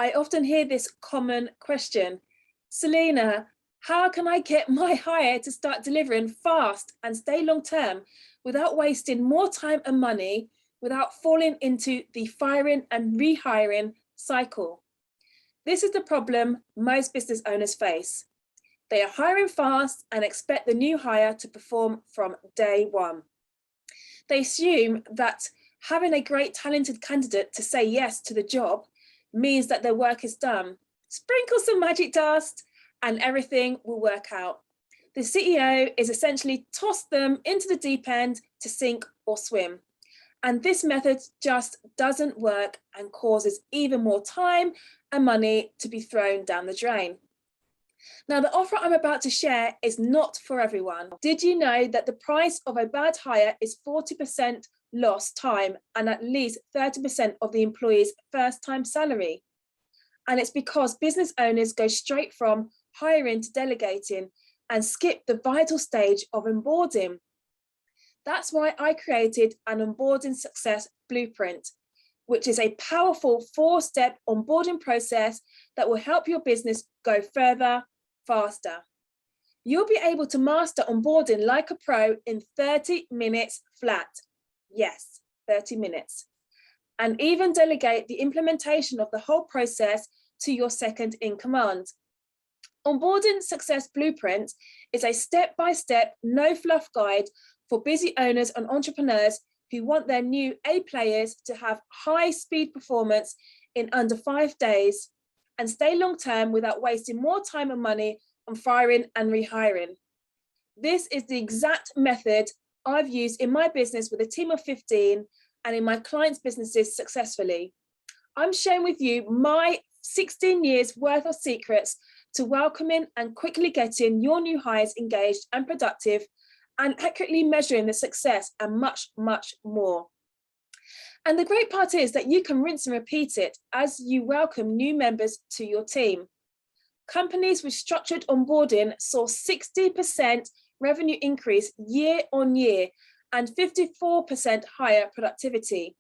I often hear this common question: Selina, how can I get my hire to start delivering fast and stay long term without wasting more time and money, without falling into the firing and rehiring cycle? This is the problem most business owners face. They are hiring fast and expect the new hire to perform from day one. They assume that having a great talented candidate to say yes to the job means that their work is done. Sprinkle some magic dust and everything will work out. The CEO is essentially tossed them into the deep end to sink or swim. And this method just doesn't work and causes even more time and money to be thrown down the drain. Now, the offer I'm about to share is not for everyone. Did you know that the price of a bad hire is 40% lost time and at least 30% of the employee's first time salary? And it's because business owners go straight from hiring to delegating and skip the vital stage of onboarding. That's why I created an onboarding success blueprint, which is a powerful 4-step onboarding process that will help your business go further, faster. You'll be able to master onboarding like a pro in 30 minutes flat. Yes, 30 minutes. And even delegate the implementation of the whole process to your second in command. Onboarding Success Blueprint is a step-by-step, no-fluff guide for busy owners and entrepreneurs who want their new A players to have high-speed performance in under 5 days and stay long-term without wasting more time and money on firing and rehiring. This is the exact method I've used in my business with a team of 15 and in my clients' businesses successfully. I'm sharing with you my 16 years worth of secrets to welcoming and quickly getting your new hires engaged and productive, and accurately measuring the success, and much, much more. And the great part is that you can rinse and repeat it as you welcome new members to your team. Companies with structured onboarding saw 60% revenue increase year on year and 54% higher productivity.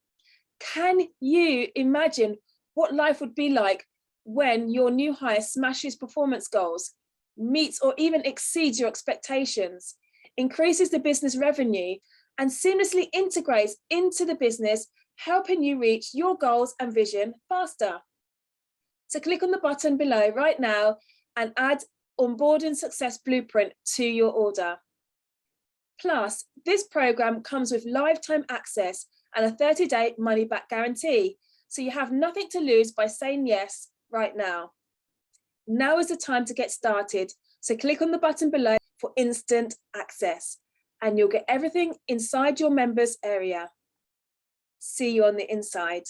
Can you imagine what life would be like when your new hire smashes performance goals, meets or even exceeds your expectations, increases the business revenue, and seamlessly integrates into the business, helping you reach your goals and vision faster? So click on the button below right now and add Onboarding Success Blueprint to your order. Plus, this program comes with lifetime access and a 30-day money-back guarantee, so you have nothing to lose by saying yes right now. Now is the time to get started, so click on the button below for instant access, and you'll get everything inside your members area. See you on the inside.